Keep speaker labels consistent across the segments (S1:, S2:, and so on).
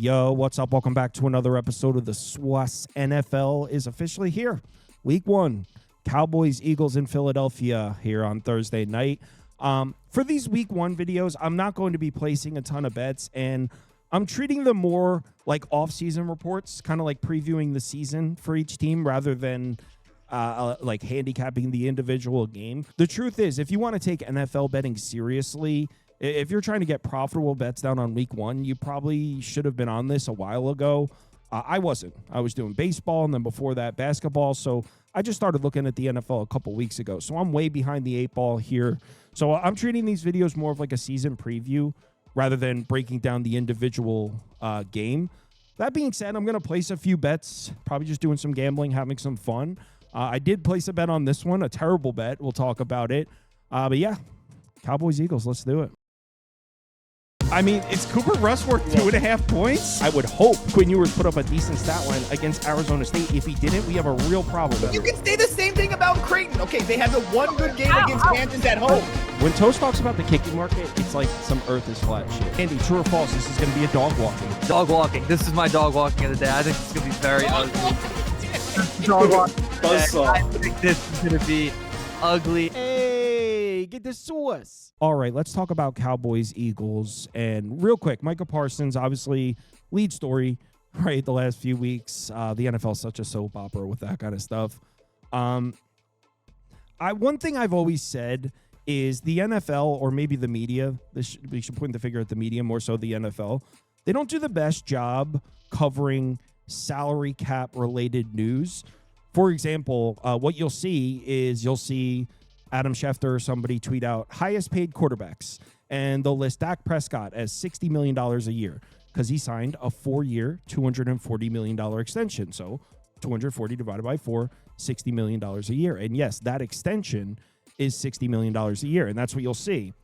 S1: Yo, what's up? Welcome back to another episode of the SWAS. NFL is officially here. Week 1, Cowboys, Eagles in Philadelphia here on Thursday night. For these Week 1 videos, I'm not going to be placing a ton of bets, and I'm treating them more like off-season reports, kind of like previewing the season for each team rather than like handicapping the individual game. The truth is, if you want to take NFL betting seriously, if you're trying to get profitable bets down on Week 1, you probably should have been on this a while ago. I wasn't. I was doing baseball, and then before that, basketball. So I just started looking at the NFL a couple weeks ago. So I'm way behind the 8 ball here. So I'm treating these videos more of like a season preview rather than breaking down the individual game. That being said, I'm going to place a few bets, probably just doing some gambling, having some fun. I did place a bet on this one, a terrible bet. We'll talk about it. But yeah, Cowboys, Eagles, let's do it. I mean, is Cooper Rush worth 2.5 points? I would hope Quinn Ewers put up a decent stat line against Arizona State. If he didn't, we have a real problem.
S2: You can say the same thing about Creighton. Okay, they had the one good game against Kansas at home.
S1: When Toast talks about the kicking market, it's like some earth is flat shit. Andy, true or false, this is going to be a dog walking.
S3: Dog walking. This is my dog walking of the day. I think it's going to be very ugly. Dog walking. I think this is going to be ugly.
S1: Hey, get the sauce. All right, let's talk about Cowboys, Eagles. And real quick, Micah Parsons, obviously lead story, right, the last few weeks. The NFL is such a soap opera with that kind of stuff. One thing I've always said is the NFL, or maybe the media, we should point the finger at the media, more so the NFL, they don't do the best job covering salary cap related news. For example, what you'll see Adam Schefter or somebody tweet out highest paid quarterbacks, and they'll list Dak Prescott as $60 million a year because he signed a 4-year, $240 million extension. So 240 divided by 4, $60 million a year. And yes, that extension is $60 million a year, and that's what you'll see.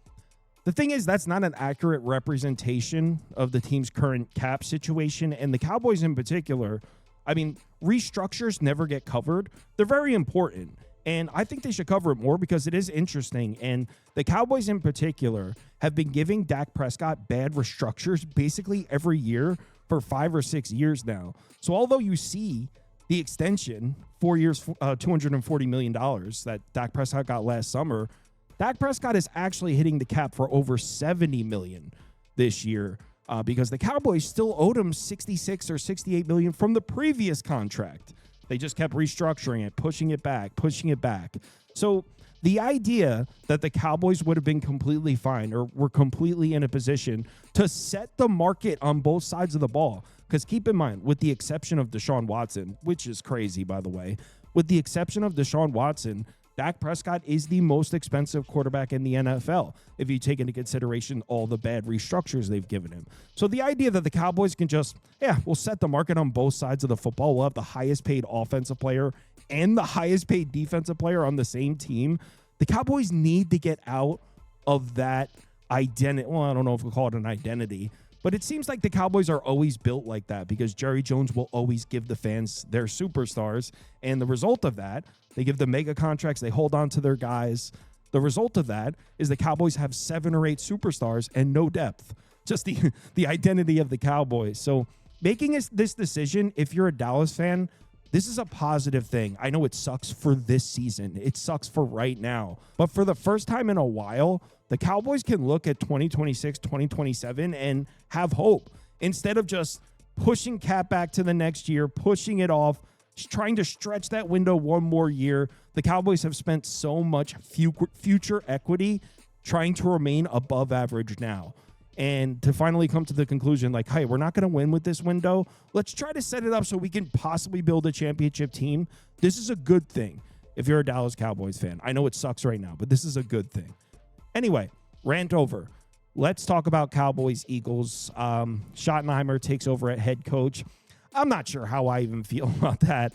S1: The thing is, that's not an accurate representation of the team's current cap situation, and the Cowboys in particular. I mean, restructures never get covered. They're very important. And I think they should cover it more because it is interesting. And the Cowboys in particular have been giving Dak Prescott bad restructures basically every year for 5 or 6 years now. So although you see the extension, 4 years, $240 million that Dak Prescott got last summer, Dak Prescott is actually hitting the cap for over $70 million this year because the Cowboys still owed him $66 or $68 million from the previous contract. They just kept restructuring it, pushing it back. So the idea that the Cowboys would have been completely fine or were completely in a position to set the market on both sides of the ball, because keep in mind, with the exception of Deshaun Watson, which is crazy, by the way, with the exception of Deshaun Watson, Dak Prescott is the most expensive quarterback in the NFL if you take into consideration all the bad restructures they've given him. So the idea that the Cowboys can just, we'll set the market on both sides of the football. We'll have the highest paid offensive player and the highest paid defensive player on the same team. The Cowboys need to get out of that identity. Well, I don't know if we'll call it an identity, but it seems like the Cowboys are always built like that because Jerry Jones will always give the fans their superstars. And the result of that, they give them mega contracts. They hold on to their guys. The result of that is the Cowboys have 7 or 8 superstars and no depth. Just the identity of the Cowboys. So making this decision, if you're a Dallas fan, this is a positive thing. I know it sucks for this season. It sucks for right now. But for the first time in a while, the Cowboys can look at 2026, 2027 and have hope instead of just pushing cap back to the next year, pushing it off, trying to stretch that window one more year. The Cowboys have spent so much future equity trying to remain above average now. And to finally come to the conclusion, like, hey, we're not going to win with this window. Let's try to set it up so we can possibly build a championship team. This is a good thing if you're a Dallas Cowboys fan. I know it sucks right now, but this is a good thing. Anyway, rant over. Let's talk about Cowboys, Eagles. Schottenheimer takes over at head coach. I'm not sure how I even feel about that.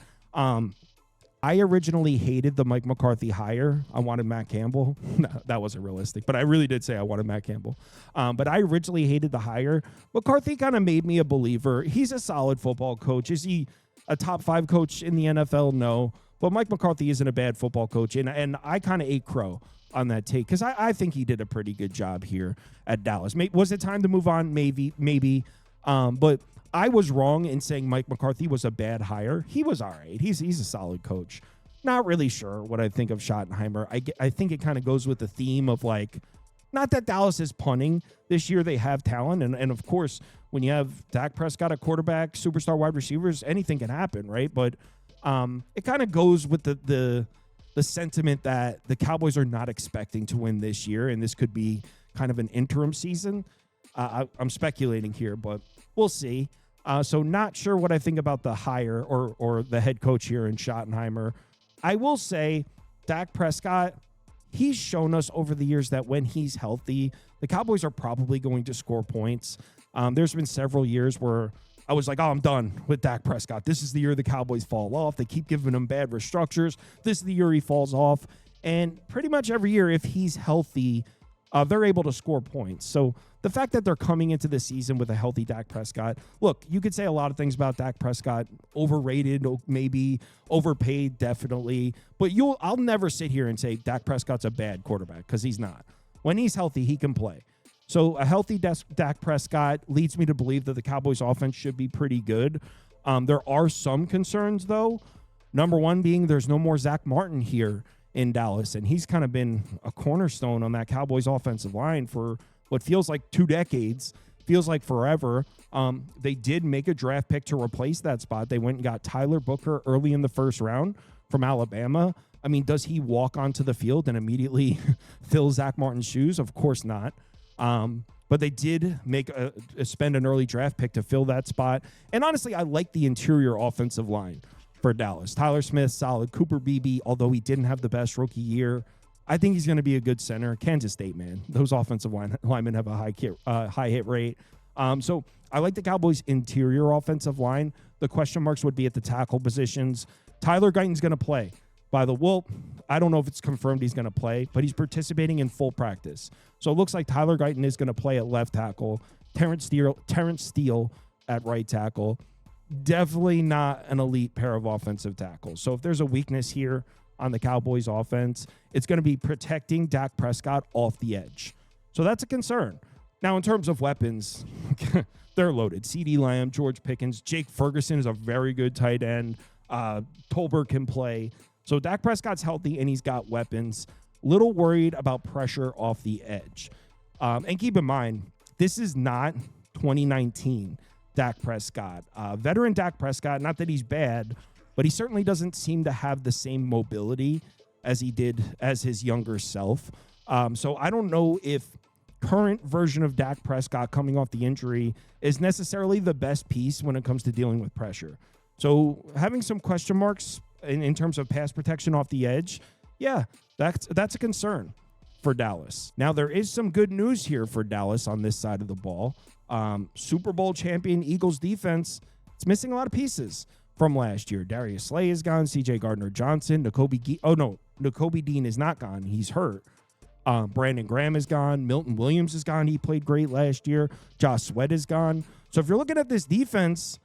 S1: I originally hated the Mike McCarthy hire. I wanted Matt Campbell. No, that wasn't realistic, but I really did say I wanted Matt Campbell. But I originally hated the hire. McCarthy kind of made me a believer. He's a solid football coach. Is he a top 5 coach in the NFL? No. But Mike McCarthy isn't a bad football coach, and I kind of ate crow on that take because I think he did a pretty good job here at Dallas. Was it time to move on? Maybe. But I was wrong in saying Mike McCarthy was a bad hire. He was all right. He's a solid coach. Not really sure what I think of Schottenheimer. I think it kind of goes with the theme of like, not that Dallas is punting. This year they have talent. And of course, when you have Dak Prescott, a quarterback, superstar wide receivers, anything can happen, right? But it kind of goes with the sentiment that the Cowboys are not expecting to win this year, and this could be kind of an interim season. I'm speculating here, but we'll see. So not sure what I think about the hire or the head coach here in Schottenheimer. I will say Dak Prescott, he's shown us over the years that when he's healthy, the Cowboys are probably going to score points. There's been several years where I was like, oh, I'm done with Dak Prescott. This is the year the Cowboys fall off. They keep giving him bad restructures. This is the year he falls off. And pretty much every year, if he's healthy, they're able to score points. So the fact that they're coming into the season with a healthy Dak Prescott, look, you could say a lot of things about Dak Prescott, overrated, maybe overpaid, definitely. But I'll never sit here and say Dak Prescott's a bad quarterback, because he's not. When he's healthy, he can play. So a healthy Dak Prescott leads me to believe that the Cowboys offense should be pretty good. There are some concerns, though. Number one being there's no more Zach Martin here in Dallas, and he's kind of been a cornerstone on that Cowboys offensive line for what feels like 2 decades, feels like forever. They did make a draft pick to replace that spot. They went and got Tyler Booker early in the first round from Alabama. I mean, does he walk onto the field and immediately fill Zach Martin's shoes? Of course not. But they did spend an early draft pick to fill that spot. And honestly, I like the interior offensive line for Dallas. Tyler Smith, solid. Cooper Beebe, although he didn't have the best rookie year, I think he's going to be a good center. Kansas State, man. Those offensive linemen have a high hit rate. So I like the Cowboys' interior offensive line. The question marks would be at the tackle positions. Tyler Guyton's going to play. I don't know if it's confirmed he's going to play, but he's participating in full practice. So it looks like Tyler Guyton is going to play at left tackle. Terrence Steele at right tackle. Definitely not an elite pair of offensive tackles. So if there's a weakness here on the Cowboys offense, it's going to be protecting Dak Prescott off the edge. So that's a concern. Now, in terms of weapons, they're loaded. CeeDee Lamb, George Pickens, Jake Ferguson is a very good tight end. Tolbert can play. So Dak Prescott's healthy and he's got weapons. Little worried about pressure off the edge. And keep in mind, this is not 2019 Dak Prescott. Veteran Dak Prescott, not that he's bad, but he certainly doesn't seem to have the same mobility as he did as his younger self. So I don't know if current version of Dak Prescott coming off the injury is necessarily the best piece when it comes to dealing with pressure. So having some question marks in terms of pass protection off the edge, yeah, that's a concern for Dallas. Now, there is some good news here for Dallas on this side of the ball. Super Bowl champion Eagles defense, it's missing a lot of pieces from last year. Darius Slay is gone. C.J. Gardner-Johnson. Nakobe Dean is not gone. He's hurt. Brandon Graham is gone. Milton Williams is gone. He played great last year. Josh Sweat is gone. So if you're looking at this defense,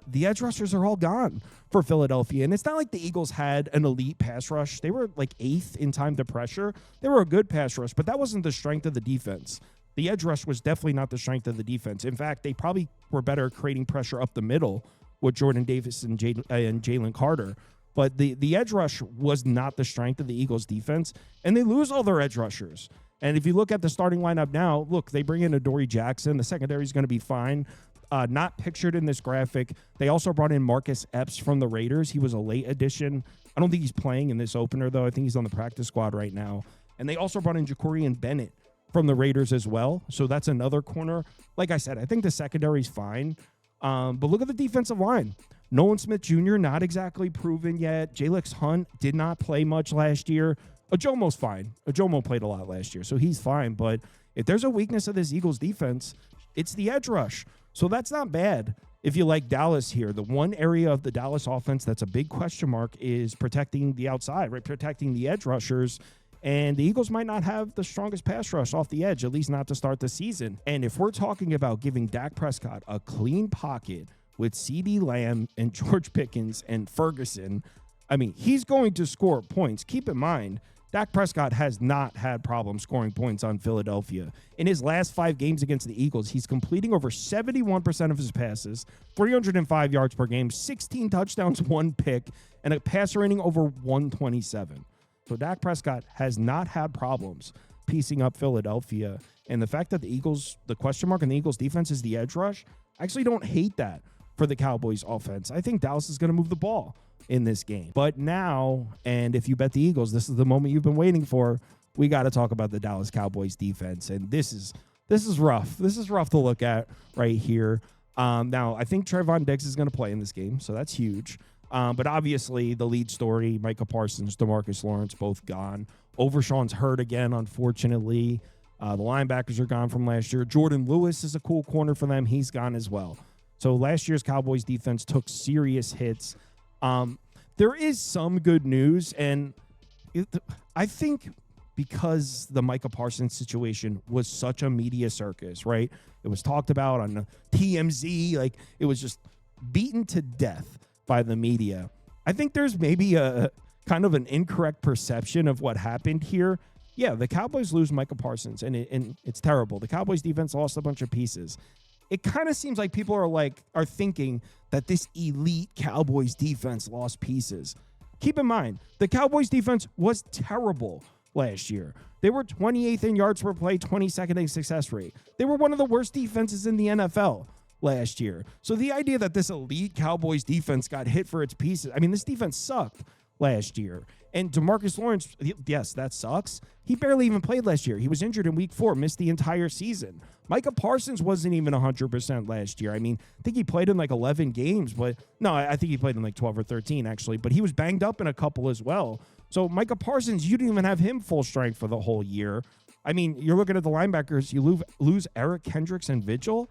S1: the edge rushers are all gone for Philadelphia. And it's not like the Eagles had an elite pass rush. They were like 8th in time to pressure. They were a good pass rush, but that wasn't the strength of the defense. The edge rush was definitely not the strength of the defense. In fact, they probably were better creating pressure up the middle with Jordan Davis and Jalen Carter. But the edge rush was not the strength of the Eagles defense, and they lose all their edge rushers. And if you look at the starting lineup now, look, they bring in Adoree Jackson. The secondary is going to be fine. Not pictured in this graphic. They also brought in Marcus Epps from the Raiders. He was a late addition. I don't think he's playing in this opener, though. I think he's on the practice squad right now. And they also brought in Jacorian Bennett from the Raiders as well. So that's another corner. Like I said, I think the secondary is fine. But look at the defensive line. Nolan Smith Jr. not exactly proven yet. Jalex Hunt did not play much last year. Ajomo's fine. Ajomo played a lot last year, so he's fine. But if there's a weakness of this Eagles defense, it's the edge rush. So that's not bad if you like Dallas here. The one area of the Dallas offense that's a big question mark is protecting the outside, right? Protecting the edge rushers. And the Eagles might not have the strongest pass rush off the edge, at least not to start the season. And if we're talking about giving Dak Prescott a clean pocket with CeeDee Lamb and George Pickens and Ferguson, I mean, he's going to score points. Keep in mind, Dak Prescott has not had problems scoring points on Philadelphia. In his last 5 games against the Eagles, he's completing over 71% of his passes, 305 yards per game, 16 touchdowns, 1 pick, and a passer rating over 127. So Dak Prescott has not had problems piecing up Philadelphia. And the fact that the Eagles, the question mark in the Eagles defense is the edge rush, I actually don't hate that for the Cowboys offense. I think Dallas is going to move the ball in this game. But now, and if you bet the Eagles, this is the moment you've been waiting for. We got to talk about the Dallas Cowboys defense. And this is rough. This is rough to look at right here. Now, I think Trevon Diggs is going to play in this game, so that's huge. But obviously, the lead story, Micah Parsons, DeMarcus Lawrence, both gone. Overshawn's hurt again, unfortunately. The linebackers are gone from last year. Jordan Lewis is a cool corner for them. He's gone as well. So last year's Cowboys defense took serious hits. There is some good news, and I think because the Micah Parsons situation was such a media circus, right? It was talked about on TMZ, like it was just beaten to death by the media. I think there's maybe a kind of an incorrect perception of what happened here. Yeah, the Cowboys lose Micah Parsons, and it's terrible. The Cowboys defense lost a bunch of pieces. It kind of seems like people are thinking that this elite Cowboys defense lost pieces. Keep in mind, the Cowboys defense was terrible last year. They were 28th in yards per play, 22nd in success rate. They were one of the worst defenses in the NFL last year. So the idea that this elite Cowboys defense got hit for its pieces, I mean, this defense sucked last year. And DeMarcus Lawrence, yes, that sucks. He barely even played last year. He was injured in week 4, missed the entire season. Micah Parsons wasn't even 100% last year. I mean, I think he played in like 11 games, but no, I think he played in like 12 or 13 actually, but he was banged up in a couple as well. So Micah Parsons, you didn't even have him full strength for the whole year. I mean, you're looking at the linebackers, you lose Eric Kendricks and Vigil.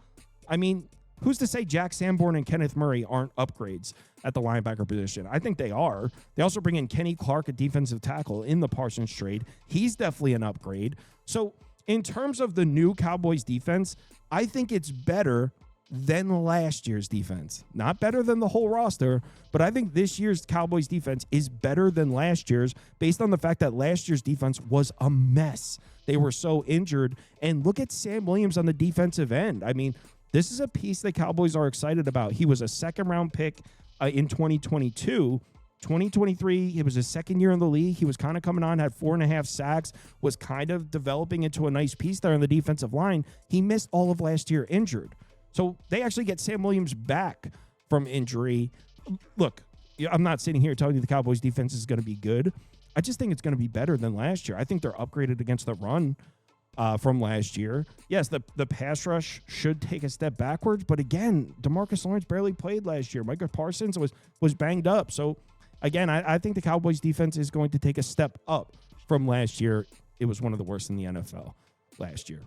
S1: I mean, who's to say Jack Sanborn and Kenneth Murray aren't upgrades at the linebacker position? I think they are. They also bring in Kenny Clark, a defensive tackle, in the Parsons trade. He's definitely an upgrade. So in terms of the new Cowboys defense, I think it's better than last year's defense. Not better than the whole roster, but I think this year's Cowboys defense is better than last year's based on the fact that last year's defense was a mess. They were so injured. And look at Sam Williams on the defensive end. I mean, this is a piece the Cowboys are excited about. He was a second-round pick in 2022. 2023, it was his second year in the league. He was kind of coming on, had 4.5 sacks, was kind of developing into a nice piece there on the defensive line. He missed all of last year injured. So they actually get Sam Williams back from injury. Look, I'm not sitting here telling you the Cowboys defense is going to be good. I just think it's going to be better than last year. I think they're upgraded against the run from last year. Yes, the pass rush should take a step backwards, but again, DeMarcus Lawrence barely played last year. Micah Parsons was banged up. So again, I think the Cowboys defense is going to take a step up from last year. It was one of the worst in the NFL last year.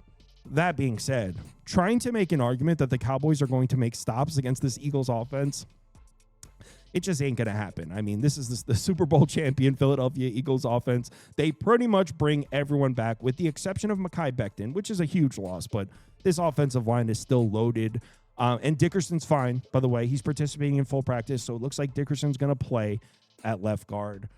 S1: That being said, trying to make an argument that the Cowboys are going to make stops against this Eagles offense, it just ain't going to happen. I mean, this is the Super Bowl champion Philadelphia Eagles offense. They pretty much bring everyone back with the exception of Mekhi Becton, which is a huge loss, but this offensive line is still loaded. And Dickerson's fine, by the way. He's participating in full practice, so it looks like Dickerson's going to play at left guard.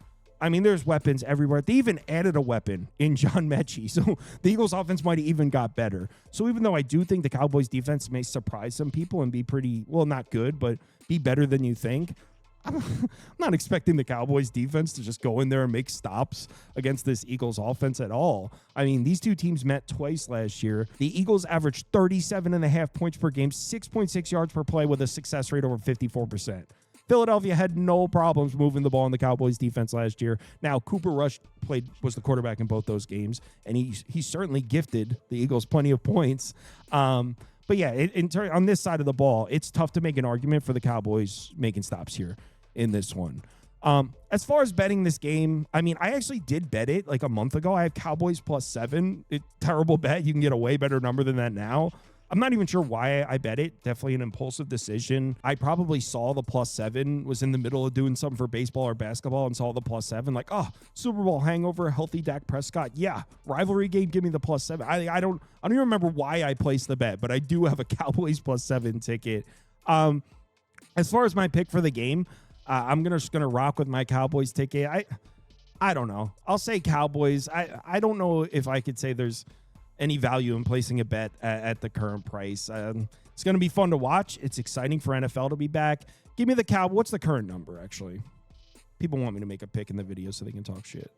S1: I mean, there's weapons everywhere. They even added a weapon in John Mechie, so the Eagles offense might have even got better. So even though I do think the Cowboys defense may surprise some people and be pretty, well, not good, but be better than you think, I'm not expecting the Cowboys defense to just go in there and make stops against this Eagles offense at all. I mean, these two teams met twice last year. The Eagles averaged 37.5 points per game, 6.6 yards per play with a success rate over 54%. Philadelphia had no problems moving the ball in the Cowboys defense last year. Now, Cooper Rush was the quarterback in both those games, and he certainly gifted the Eagles plenty of points. But yeah, on this side of the ball, it's tough to make an argument for the Cowboys making stops here in this one. As far as betting this game, I mean, I actually did bet it like a month ago. I have Cowboys +7. Terrible bet. You can get a way better number than that now. I'm not even sure why I bet it. Definitely an impulsive decision. I probably saw the +7, was in the middle of doing something for baseball or basketball and saw the +7. Like, oh, Super Bowl hangover, healthy Dak Prescott. Yeah, rivalry game, give me the +7. I don't even remember why I placed the bet, but I do have a Cowboys +7 ticket. As far as my pick for the game, I'm just gonna rock with my Cowboys ticket. I don't know. I'll say Cowboys. I don't know if I could say there's any value in placing a bet at the current price. It's going to be fun to watch. It's exciting for NFL to be back. Give me the Cowboys. What's the current number, actually? People want me to make a pick in the video so they can talk shit.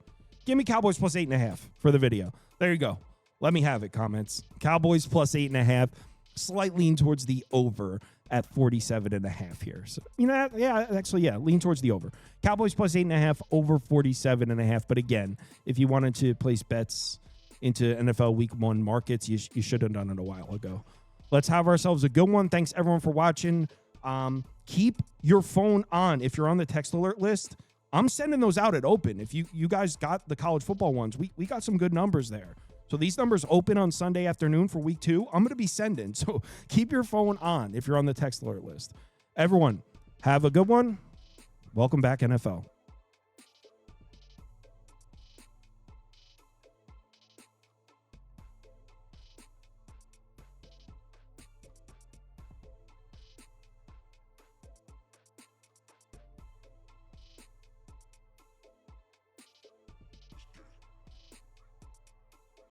S1: Give me Cowboys plus 8.5 for the video. There you go. Let me have it, comments. Cowboys plus 8.5. Slight lean towards the over at 47.5 here. So, lean towards the over. Cowboys plus 8.5, over 47.5. But again, if you wanted to place bets into NFL Week 1 markets, you should have done it a while ago. Let's have ourselves a good one. Thanks, everyone, for watching. Keep your phone on. If you're on the text alert list, I'm sending those out at open. If you guys got the college football ones, we got some good numbers there. So these numbers open on Sunday afternoon for week 2. I'm going to be sending. So keep your phone on if you're on the text alert list. Everyone, have a good one. Welcome back, NFL.